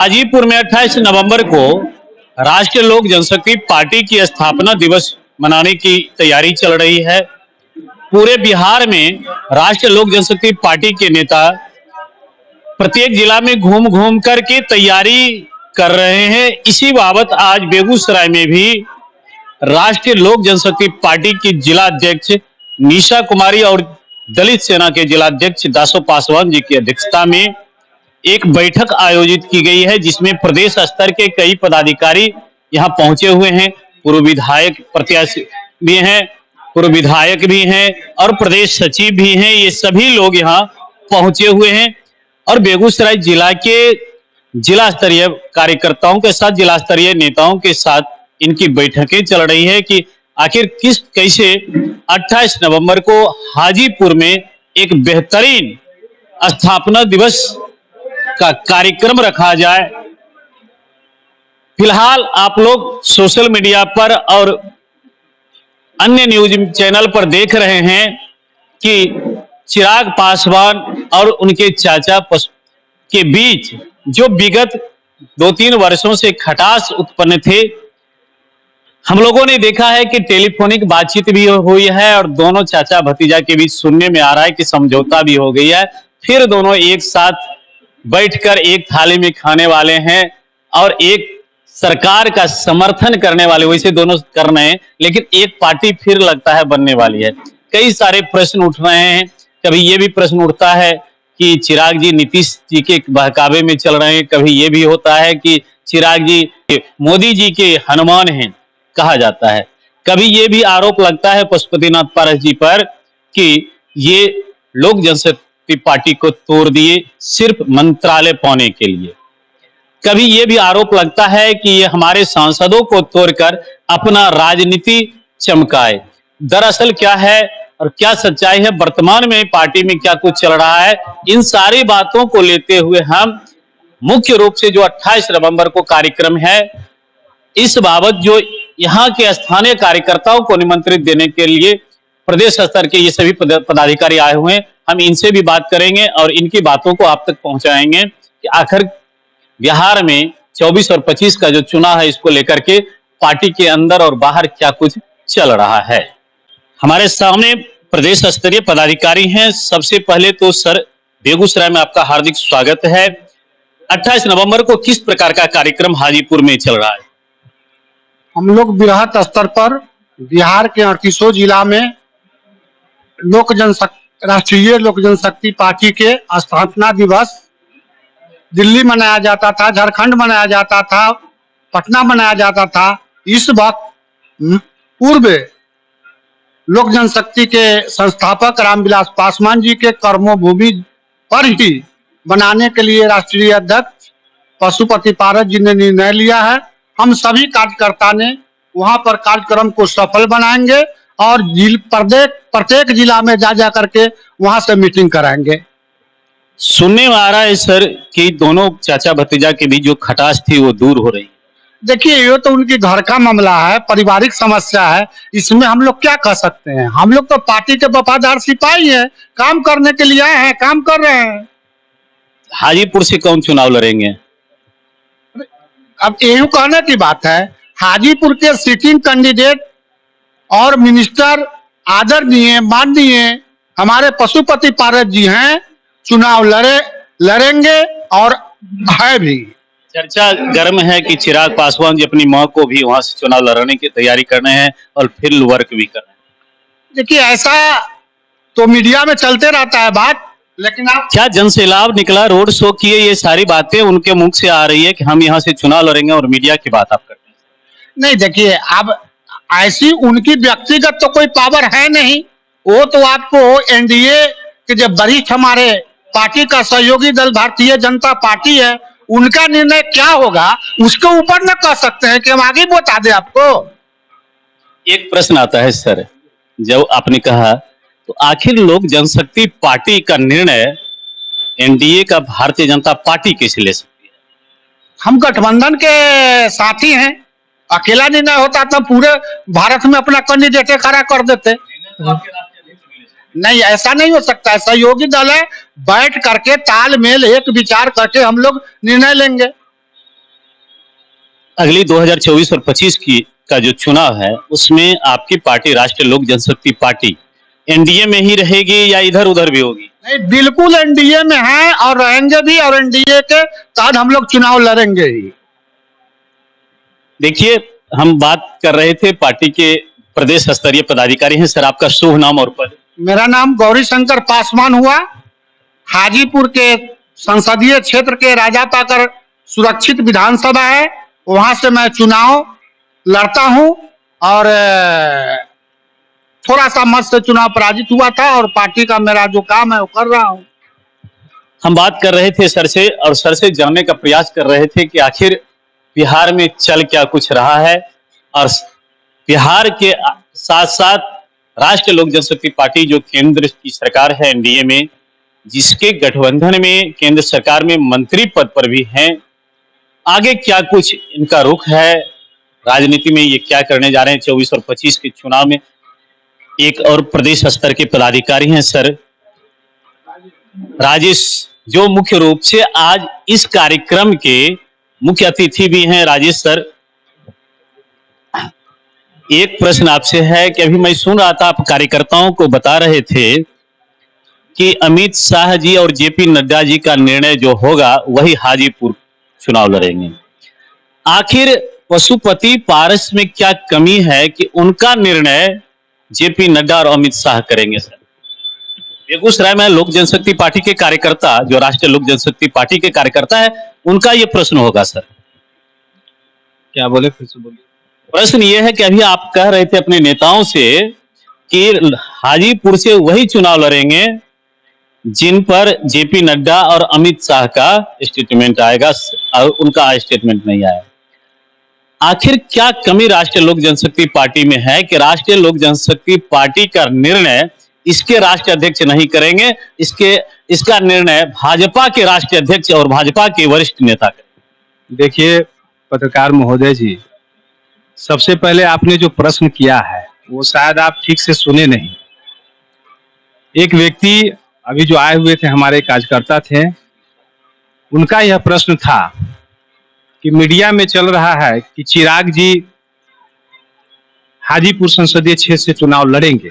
हाजीपुर में 28 नवंबर को राष्ट्रीय लोक जनशक्ति पार्टी की स्थापना दिवस मनाने की तैयारी चल रही है। पूरे बिहार में राष्ट्रीय लोक जनशक्ति पार्टी के नेता प्रत्येक जिला में घूम घूम करके तैयारी कर रहे हैं। इसी बाबत आज बेगूसराय में भी राष्ट्रीय लोक जनशक्ति पार्टी की जिला अध्यक्ष निशा कुमारी और दलित सेना के जिला अध्यक्ष दासो पासवान जी की अध्यक्षता में एक बैठक आयोजित की गई है, जिसमें प्रदेश स्तर के कई पदाधिकारी यहां पहुंचे हुए हैं। पूर्व विधायक प्रत्याशी भी हैं, पूर्व विधायक भी हैं और प्रदेश सचिव भी हैं। ये सभी लोग यहां पहुंचे हुए हैं और बेगूसराय जिला के जिला स्तरीय कार्यकर्ताओं के साथ, जिला स्तरीय नेताओं के साथ इनकी बैठकें चल रही है कि आखिर कैसे 28 नवंबर को हाजीपुर में एक बेहतरीन स्थापना दिवस का कार्यक्रम रखा जाए। फिलहाल आप लोग सोशल मीडिया पर और अन्य न्यूज चैनल पर देख रहे हैं कि चिराग पासवान और उनके चाचा के बीच जो विगत 2-3 वर्षों से खटास उत्पन्न थे, हम लोगों ने देखा है कि टेलीफोनिक बातचीत भी हुई है और दोनों चाचा भतीजा के बीच सुनने में आ रहा है कि समझौता भी हो गई है। फिर दोनों एक साथ बैठकर एक थाली में खाने वाले हैं और एक सरकार का समर्थन करने वाले, वैसे दोनों कर रहे हैं, लेकिन एक पार्टी फिर लगता है बनने वाली है। कई सारे प्रश्न उठ रहे हैं। कभी ये भी प्रश्न उठता है कि चिराग जी नीतीश जी के बहकावे में चल रहे हैं, कभी ये भी होता है कि चिराग जी मोदी जी के हनुमान हैं कहा जाता है। कभी ये भी आरोप लगता है पशुपतिनाथ पारस जी पर कि ये लोक जनशक्ति पार्टी को तोड़ दिए सिर्फ मंत्रालय पाने के लिए। कभी ये भी आरोप लगता है कि ये हमारे सांसदों को तोड़कर अपना राजनीति चमकाए। दरअसल क्या है और क्या सच्चाई है, वर्तमान में पार्टी में क्या कुछ चल रहा है, इन सारी बातों को लेते हुए हम मुख्य रूप से जो 28 नवंबर को कार्यक्रम है, इस बाबत जो यहाँ के स्थानीय कार्यकर्ताओं को निमंत्रित देने के लिए प्रदेश स्तर के ये सभी पदाधिकारी आए हुए हैं, हम इनसे भी बात करेंगे और इनकी बातों को आप तक पहुंचाएंगे कि आखिर बिहार में 24 और 25 का जो चुनाव है, इसको लेकर के पार्टी के अंदर और बाहर क्या कुछ चल रहा है। हमारे सामने प्रदेश स्तरीय पदाधिकारी हैं। सबसे पहले तो सर, बेगूसराय में आपका हार्दिक स्वागत है। 28 नवंबर को किस प्रकार का कार्यक्रम हाजीपुर में चल रहा है? हम लोग बृहत स्तर पर बिहार के 38 जिला में राष्ट्रीय लोक जनशक्ति पार्टी के स्थापना दिवस दिल्ली मनाया जाता था, झारखंड मनाया जाता था, पटना मनाया जाता था। इस वक्त पूर्व लोक जनशक्ति के संस्थापक रामविलास पासवान जी के कर्मभूमि पर ही बनाने के लिए राष्ट्रीय अध्यक्ष पशुपति पारस जी ने निर्णय लिया है। हम सभी कार्यकर्ता ने वहां पर कार्यक्रम को सफल बनाएंगे और प्रत्येक जिला में जा करके वहां से मीटिंग कराएंगे। सुनने में आ रहा है सर कि दोनों चाचा भतीजा के बीच जो खटास थी वो दूर हो रही। देखिए, ये तो उनकी घर का मामला है, पारिवारिक समस्या है, इसमें हम लोग क्या कह सकते हैं। हम लोग तो पार्टी के वफादार सिपाही हैं, काम करने के लिए आए हैं, काम कर रहे हैं। हाजीपुर से कौन चुनाव लड़ेंगे? अब यही कहने की बात है, हाजीपुर के सिटिंग कैंडिडेट और मिनिस्टर आदरणीय माननीय हमारे पशुपति पारस जी हैं, चुनाव लड़ेंगे और है भी। चर्चा गर्म है कि चिराग पासवान जी अपनी मां को भी वहां से चुनाव लड़ने की तैयारी कर रहे हैं और फील्ड वर्क भी कर रहे हैं। देखिए, ऐसा तो मीडिया में चलते रहता है बात, लेकिन आप क्या जनसैलाब निकला, रोड शो किए, ये सारी बातें उनके मुख से आ रही है कि हम यहाँ से चुनाव लड़ेंगे और मीडिया की बात आप करते हैं? नहीं, देखिए, अब ऐसी उनकी व्यक्तिगत तो कोई पावर है नहीं। वो तो आपको एनडीए के जो वरिष्ठ हमारे पार्टी का सहयोगी दल भारतीय जनता पार्टी है, उनका निर्णय क्या होगा उसके ऊपर न कह सकते हैं कि हम आगे बता दें आपको। एक प्रश्न आता है सर, जब आपने कहा तो आखिर लोक जनशक्ति पार्टी का निर्णय एनडीए का भारतीय जनता पार्टी कैसे ले सकती है? हम गठबंधन के साथी हैं, अकेला निर्णय होता तो पूरे भारत में अपना कैंडिडेट खड़ा कर देते। नहीं, ऐसा नहीं हो सकता है। सहयोगी दल है, बैठ करके तालमेल एक विचार करके हम लोग निर्णय लेंगे। अगली 2024 और 25 की का जो चुनाव है उसमें आपकी पार्टी राष्ट्रीय लोक जनशक्ति पार्टी एनडीए में ही रहेगी या इधर उधर भी होगी? नहीं, बिल्कुल एनडीए में है और रहेंगे भी, और एनडीए के साथ हम लोग चुनाव लड़ेंगे ही। देखिए, हम बात कर रहे थे पार्टी के प्रदेश स्तरीय पदाधिकारी हैं। सर, आपका शुभ नाम और पद? मेरा नाम गौरी शंकर पासवान हुआ, हाजीपुर के संसदीय क्षेत्र के राजा पाकर सुरक्षित विधानसभा है, वहां से मैं चुनाव लड़ता हूं और थोड़ा सा मत से चुनाव पराजित हुआ था और पार्टी का मेरा जो काम है वो कर रहा हूं। हम बात कर रहे थे सर से और सर से जानने का प्रयास कर रहे थे कि आखिर बिहार में चल क्या कुछ रहा है और बिहार के साथ साथ राष्ट्रीय लोक जनशक्ति पार्टी जो केंद्र की सरकार है एनडीए में, जिसके गठबंधन में केंद्र सरकार में मंत्री पद पर भी हैं, आगे क्या कुछ इनका रुख है राजनीति में, ये क्या करने जा रहे हैं 24 और 25 के चुनाव में। एक और प्रदेश स्तर के पदाधिकारी हैं सर राजेश, जो मुख्य रूप से आज इस कार्यक्रम के मुख्य अतिथि भी हैं। राजेश सर, एक प्रश्न आपसे है कि अभी मैं सुन रहा था आप कार्यकर्ताओं को बता रहे थे कि अमित शाह जी और जेपी नड्डा जी का निर्णय जो होगा वही हाजीपुर चुनाव लड़ेंगे। आखिर पशुपति पारस में क्या कमी है कि उनका निर्णय जेपी नड्डा और अमित शाह करेंगे? सर, बेगूसराय में लोक जनशक्ति पार्टी के कार्यकर्ता, जो राष्ट्रीय लोक जनशक्ति पार्टी के कार्यकर्ता है, उनका ये प्रश्न होगा। सर, क्या बोले, फिर से बोलिए। प्रश्न ये है कि अभी आप कह रहे थे अपने नेताओं से कि हाजीपुर से वही चुनाव लड़ेंगे जिन पर जेपी नड्डा और अमित शाह का स्टेटमेंट आएगा और उनका स्टेटमेंट नहीं आया। आखिर क्या कमी राष्ट्रीय लोक जनशक्ति पार्टी में है कि राष्ट्रीय लोक जनशक्ति पार्टी का निर्णय इसके राष्ट्रीय अध्यक्ष नहीं करेंगे, इसका निर्णय भाजपा के राष्ट्रीय अध्यक्ष और भाजपा के वरिष्ठ नेता करेंगे? देखिए पत्रकार महोदय जी, सबसे पहले आपने जो प्रश्न किया है वो शायद आप ठीक से सुने नहीं। एक व्यक्ति अभी जो आए हुए थे, हमारे कार्यकर्ता थे, उनका यह प्रश्न था कि मीडिया में चल रहा है कि चिराग जी हाजीपुर संसदीय क्षेत्र से चुनाव लड़ेंगे,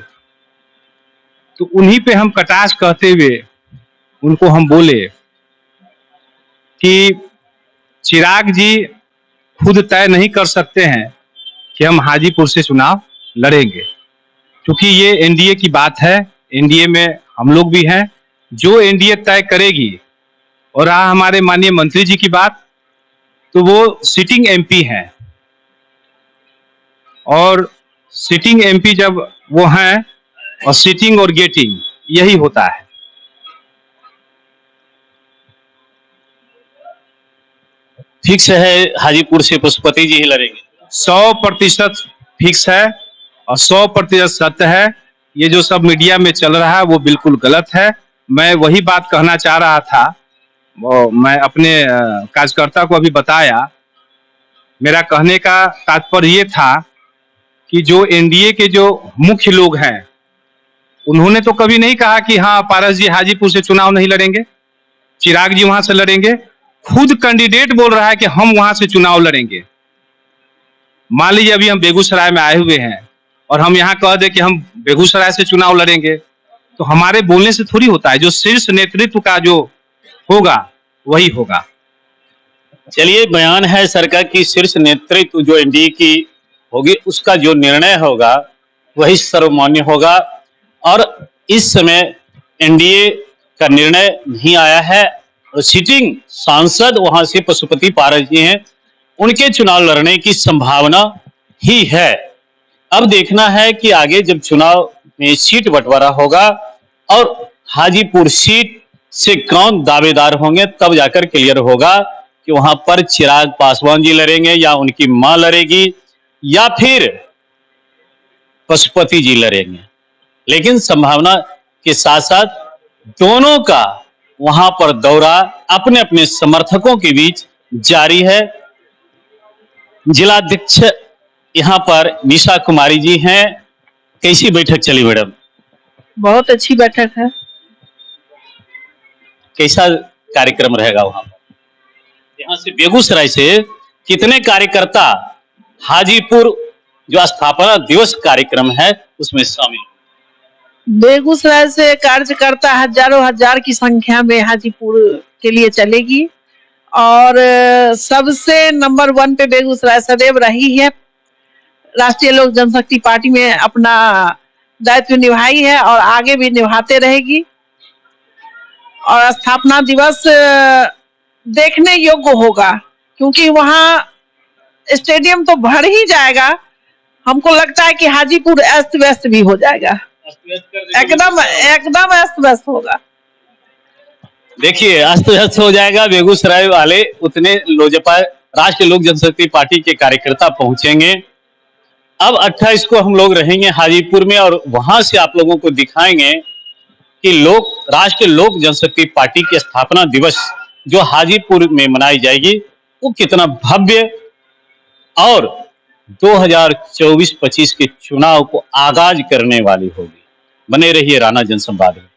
तो उन्हीं पे हम कटाक्ष कहते हुए उनको हम बोले कि चिराग जी खुद तय नहीं कर सकते हैं कि हम हाजीपुर से चुनाव लड़ेंगे, क्योंकि ये एनडीए की बात है, एनडीए में हम लोग भी हैं, जो एनडीए तय करेगी। और रहा हमारे माननीय मंत्री जी की बात, तो वो सिटिंग एमपी हैं और सिटिंग एमपी जब वो हैं, और सिटिंग और गेटिंग यही होता है। फिक्स है हाजीपुर से पशुपति जी ही लड़ेंगे? 100% फिक्स है और 100% सत्य है। ये जो सब मीडिया में चल रहा है वो बिल्कुल गलत है। मैं वही बात कहना चाह रहा था, वो मैं अपने कार्यकर्ता को अभी बताया। मेरा कहने का तात्पर्य ये था कि जो एनडीए के जो मुख्य लोग हैं, उन्होंने तो कभी नहीं कहा कि हाँ पारस जी हाजीपुर से चुनाव नहीं लड़ेंगे, चिराग जी वहां से लड़ेंगे। खुद कैंडिडेट बोल रहा है कि हम वहां से चुनाव लड़ेंगे। मान लीजिए अभी हम बेगूसराय में आए हुए हैं और हम यहाँ कह दें कि हम बेगूसराय से चुनाव लड़ेंगे, तो हमारे बोलने से थोड़ी होता है। जो शीर्ष नेतृत्व का जो होगा वही होगा। चलिए, बयान है सरकार की शीर्ष नेतृत्व जो एनडीए की होगी उसका जो निर्णय होगा वही सर्वमान्य होगा, और इस समय एनडीए का निर्णय नहीं आया है और सिटिंग सांसद वहां से पशुपति पारस जी हैं, उनके चुनाव लड़ने की संभावना ही है। अब देखना है कि आगे जब चुनाव में सीट बंटवारा होगा और हाजीपुर सीट से कौन दावेदार होंगे, तब जाकर क्लियर होगा कि वहां पर चिराग पासवान जी लड़ेंगे या उनकी मां लड़ेगी या फिर पशुपति जी लड़ेंगे। लेकिन संभावना के साथ साथ दोनों का वहां पर दौरा अपने अपने समर्थकों के बीच जारी है। जिलाध्यक्ष यहाँ पर निशा कुमारी जी हैं। कैसी बैठक चली मैडम? बहुत अच्छी बैठक है। कैसा कार्यक्रम रहेगा वहां पर? यहाँ से बेगूसराय से कितने कार्यकर्ता हाजीपुर जो स्थापना दिवस कार्यक्रम है उसमें शामिल? बेगूसराय से कार्यकर्ता हजारों हजार की संख्या में हाजीपुर के लिए चलेगी और सबसे नंबर 1 पे बेगूसराय सदैव रही है। राष्ट्रीय लोक जनशक्ति पार्टी में अपना दायित्व निभाई है और आगे भी निभाते रहेगी और स्थापना दिवस देखने योग्य होगा क्योंकि वहाँ स्टेडियम तो भर ही जाएगा। हमको लगता है कि हाजीपुर अस्त व्यस्त भी हो जाएगा, एकदम अस्त व्यस्त होगा। देखिए अस्त व्यस्त हो जाएगा, बेगूसराय वाले उतने लोजपा राष्ट्रीय लोक जनशक्ति पार्टी के कार्यकर्ता पहुंचेंगे। अब 28 को हम लोग रहेंगे हाजीपुर में और वहां से आप लोगों को दिखाएंगे कि राष्ट्रीय लोक जनशक्ति पार्टी की स्थापना दिवस जो हाजीपुर में मनाई जाएगी वो कितना भव्य और 2024-25 के चुनाव को आगाज करने वाली होगी। बने रहिए राणा जनसंवाद में।